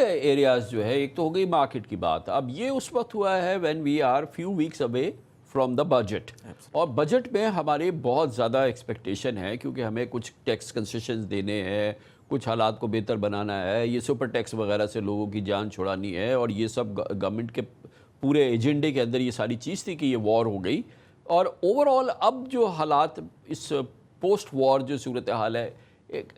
Areas जो है, एक तो हो गई मार्केट की बात, अब ये उस वक्त हुआ है when we are few weeks away from the budget, और बजट में हमारे बहुत ज़्यादा एक्सपेक्टेशन है क्योंकि हमें कुछ टैक्स कंसेशंस देने हैं, कुछ हालात को बेहतर बनाना है, ये सुपर टैक्स वगैरह से लोगों की जान छुड़ानी है, और ये सब गवर्नमेंट के पूरे एजेंडे के अंदर ये सारी चीज़ थी कि ये वॉर हो गई। और ओवरऑल अब जो हालात, इस पोस्ट वॉर जो सूरत हाल है, एक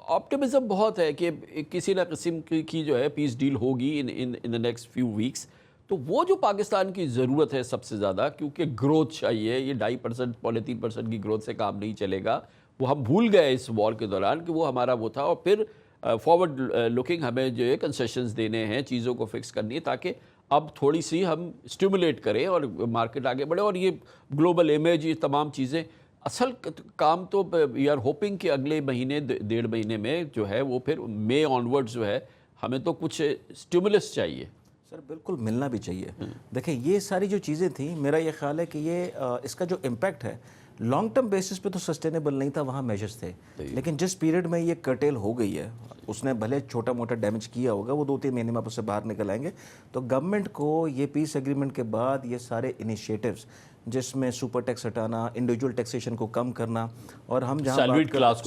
ऑप्टिमिज़म बहुत है कि किसी ना किस्म की जो है पीस डील होगी in the next few weeks. तो वो जो पाकिस्तान की ज़रूरत है सबसे ज़्यादा, क्योंकि ग्रोथ चाहिए, ये 2.5% 3% की ग्रोथ से काम नहीं चलेगा। वो हम भूल गए इस वॉर के दौरान कि वो हमारा वो था, और फिर फॉरवर्ड लुकिंग हमें जो है कंसेशंस देने हैं, चीज़ों को फिक्स करनी है, ताकि अब थोड़ी सी हम स्टिमुलेट करें और मार्केट आगे बढ़े। और ये ग्लोबल इमेज, ये तमाम चीज़ें, असल काम तो वी आर होपिंग कि अगले महीने 1.5 महीने में जो है वो फिर मई ऑनवर्ड्स जो है हमें तो कुछ स्टिमुलस चाहिए। सर बिल्कुल मिलना भी चाहिए। देखिए ये सारी जो चीज़ें थी, मेरा ये ख्याल है कि ये इसका जो इम्पैक्ट है लॉन्ग टर्म बेसिस पे तो सस्टेनेबल नहीं था, वहाँ मेजर्स थे, लेकिन जिस पीरियड में ये कर्टेल हो गई है, उसने भले छोटा मोटा डैमेज किया होगा, वो 2-3 महीने में आप उससे बाहर निकल आएंगे। तो गवर्नमेंट को ये पीस एग्रीमेंट के बाद ये सारे इनिशिएटिव्स, जिसमें सुपर टैक्स हटाना, इंडिविजुअल टैक्सेशन को कम करना, और हम जहाँ सैलरीड क्लास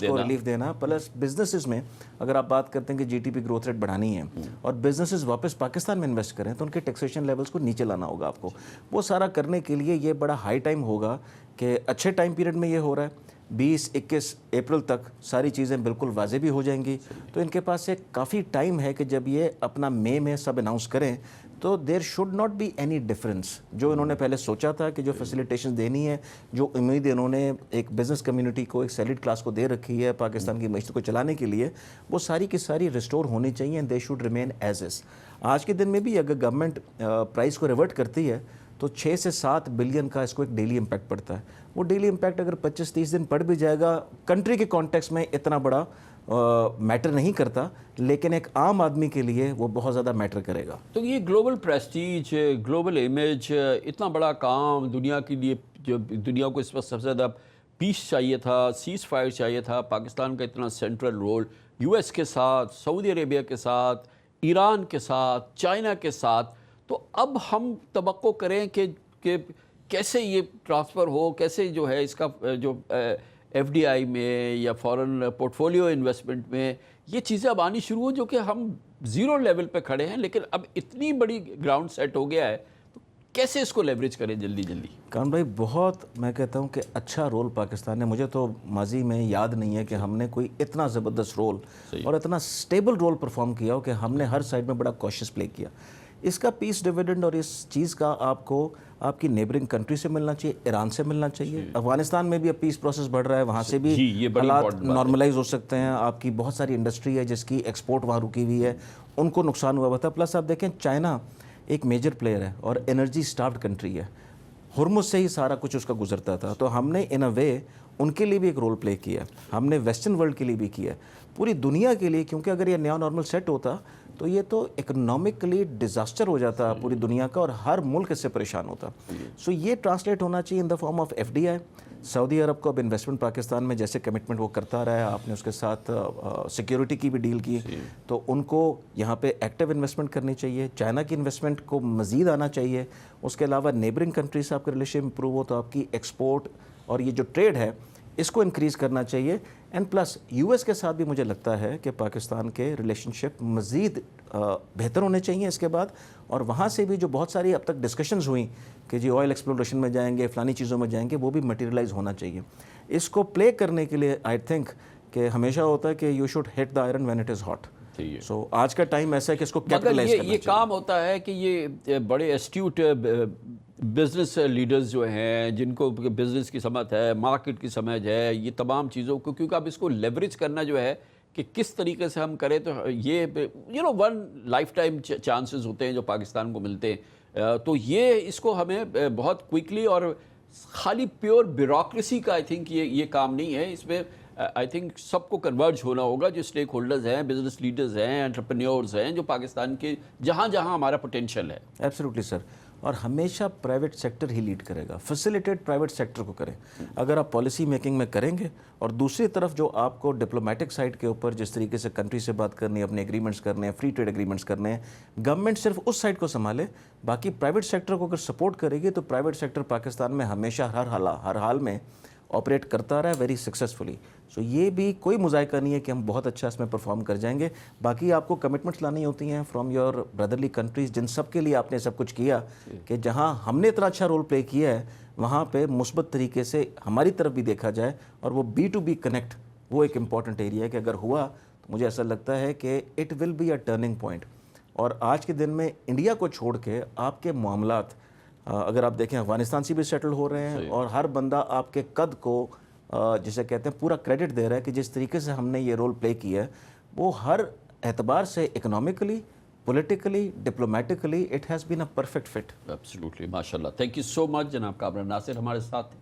को रिलीफ देना, प्लस बिजनेसेस में अगर आप बात करते हैं कि जीडीपी ग्रोथ रेट बढ़ानी है और बिजनेसेस वापस पाकिस्तान में इन्वेस्ट करें, तो उनके टैक्सेशन लेवल्स को नीचे लाना होगा आपको। वो सारा करने के लिए ये बड़ा हाई टाइम होगा कि अच्छे टाइम पीरियड में ये हो रहा है। 20-21 अप्रैल तक सारी चीज़ें बिल्कुल वाज़ेह भी हो जाएंगी, तो इनके पास एक काफ़ी टाइम है कि जब ये अपना मई में सब अनाउंस करें तो there should not be any difference. जो इन्होंने पहले सोचा था कि जो फैसिलिटेशन देनी है, जो उम्मीद इन्होंने एक बिज़नेस कम्युनिटी को, एक सैलरीड क्लास को दे रखी है पाकिस्तान की मईशत को चलाने के लिए, वो सारी की सारी रिस्टोर होनी चाहिए and they should remain as is. आज के दिन में भी अगर गवर्नमेंट प्राइस को रिवर्ट करती है तो 6 से 7 बिलियन का इसको एक डेली इम्पैक्ट पड़ता है। वो डेली इम्पैक्ट अगर 25-30 दिन पड़ भी जाएगा, कंट्री के कॉन्टेक्स्ट में इतना बड़ा मैटर नहीं करता, लेकिन एक आम आदमी के लिए वो बहुत ज़्यादा मैटर करेगा। तो ये ग्लोबल प्रेस्टीज, ग्लोबल इमेज, इतना बड़ा काम दुनिया के लिए, जो दुनिया को इस वक्त सबसे ज़्यादा पीस चाहिए था, सीज़ फायर चाहिए था, पाकिस्तान का इतना सेंट्रल रोल यूएस के साथ, सऊदी अरेबिया के साथ, ईरान के साथ, चाइना के साथ, तो अब हम तवक्को करें कि कैसे ये ट्रांसफ़र हो, कैसे जो है इसका जो एफडीआई में या फॉरेन पोर्टफोलियो इन्वेस्टमेंट में ये चीज़ें अब आनी शुरू हो, जो कि हम ज़ीरो लेवल पे खड़े हैं, लेकिन अब इतनी बड़ी ग्राउंड सेट हो गया है, तो कैसे इसको लेवरेज करें जल्दी जल्दी। कान भाई, बहुत मैं कहता हूँ कि अच्छा रोल पाकिस्तान ने, मुझे तो माजी में याद नहीं है कि हमने कोई इतना ज़बरदस्त रोल और इतना स्टेबल रोल परफॉर्म किया हो कि हमने हर साइड में बड़ा कॉशियस प्ले किया। इसका पीस डिविडेंड और इस चीज़ का आपको आपकी नेबरिंग कंट्री से मिलना चाहिए, ईरान से मिलना चाहिए। अफगानिस्तान में भी अब पीस प्रोसेस बढ़ रहा है, वहाँ से भी हालात नॉर्मलाइज हो सकते हैं। आपकी बहुत सारी इंडस्ट्री है जिसकी एक्सपोर्ट वहाँ रुकी हुई है, उनको नुकसान हुआ था। प्लस आप देखें, चाइना एक मेजर प्लेयर है और एनर्जी स्टार्व्ड कंट्री है, हुर्मुज़ से ही सारा कुछ उसका गुजरता था। तो हमने इन अ वे उनके लिए भी एक रोल प्ले किया, हमने वेस्टर्न वर्ल्ड के लिए भी किया, पूरी दुनिया के लिए, क्योंकि अगर ये नया नॉर्मल सेट होता तो ये तो इकोनॉमिकली डिज़ास्टर हो जाता पूरी दुनिया का और हर मुल्क इससे परेशान होता। सो ये ट्रांसलेट होना चाहिए in the form of FDI. Saudi Arab को अब इन्वेस्टमेंट पाकिस्तान में जैसे कमिटमेंट वो करता रहा है, आपने उसके साथ सिक्योरिटी की भी डील की, तो उनको यहाँ पे एक्टिव इन्वेस्टमेंट करनी चाहिए। चाइना की इन्वेस्टमेंट को मज़ीद आना चाहिए। उसके अलावा नेबरिंग कंट्री से आपका रिलेशन इंप्रूव हो तो आपकी एक्सपोर्ट और ये जो ट्रेड है इसको इंक्रीज़ करना चाहिए। एंड प्लस यूएस के साथ भी मुझे लगता है कि पाकिस्तान के रिलेशनशिप मज़ीद बेहतर होने चाहिए इसके बाद। और वहाँ से भी जो बहुत सारी अब तक डिस्कशंस हुई कि जी ऑयल एक्सप्लोरेशन में जाएंगे, फ़लानी चीज़ों में जाएंगे, वो भी मटेरियलाइज होना चाहिए। इसको प्ले करने के लिए आई थिंक कि हमेशा होता है कि you should hit the iron when it is hot. So आज का टाइम ऐसा है कि इसको कैपिटलाइज करना चाहिए। ये काम होता है कि ये बड़े एस्ट्यूट बिज़नेस लीडर्स जो हैं, जिनको बिज़नेस की समझ है, मार्केट की समझ है, ये तमाम चीज़ों को, क्योंकि अब इसको लेवरेज करना जो है कि किस तरीके से हम करें, तो ये वन लाइफ टाइम चांसेस होते हैं जो पाकिस्तान को मिलते हैं। तो ये इसको हमें बहुत क्विकली, और खाली प्योर ब्यूरोक्रेसी का आई थिंक ये काम नहीं है। इसमें आई थिंक सबको कन्वर्ज होना होगा, जो स्टेक होल्डर्स हैं, बिजनेस लीडर्स हैं, एंटरप्रेन्योर्स हैं, जो पाकिस्तान के जहाँ जहाँ हमारा पोटेंशियल है। Absolutely sir. اور ہمیشہ پرائیویٹ سیکٹر ہی لیڈ کرے گا. فیسیلیٹیٹ پرائیویٹ سیکٹر کو کریں اگر آپ پالیسی میکنگ میں کریں گے. اور دوسری طرف جو آپ کو ڈپلومیٹک سائٹ کے اوپر جس طریقے سے کنٹری سے بات کرنی ہے, اپنے ایگریمنٹس کرنے ہیں, فری ٹریڈ ایگریمنٹس کرنے ہیں, گورنمنٹ صرف اس سائٹ کو سنبھالے, باقی پرائیویٹ سیکٹر کو اگر سپورٹ کرے گی تو پرائیویٹ سیکٹر پاکستان میں ہمیشہ ہر حال میں آپریٹ کرتا رہا ہے ویری سکسیزفلی. سو یہ بھی کوئی مذائقہ نہیں ہے کہ ہم بہت اچھا اس میں پرفارم کر جائیں گے. باقی آپ کو کمٹمنٹس لانی ہوتی ہیں فرام یور بردرلی کنٹریز, جن سب کے لیے آپ نے سب کچھ کیا کہ جہاں ہم نے اتنا اچھا رول پلے کیا ہے وہاں پہ مثبت طریقے سے ہماری طرف بھی دیکھا جائے. اور وہ B2B کنیکٹ وہ ایک امپورٹنٹ ایریا ہے کہ اگر ہوا تو مجھے ایسا لگتا ہے کہ it will be a turning point. اور آج کے دن میں انڈیا کو چھوڑ کے آپ کے معاملات اگر آپ دیکھیں افغانستان سے بھی سیٹل ہو رہے ہیں, اور ہر بندہ آپ کے قد کو جسے کہتے ہیں پورا کریڈٹ دے رہا ہے کہ جس طریقے سے ہم نے یہ رول پلے کیا ہے وہ ہر اعتبار سے economically, politically, diplomatically it has been a perfect fit. Absolutely, ماشاء اللہ. تھینک یو سو مچ جناب کامران ناصر ہمارے ساتھ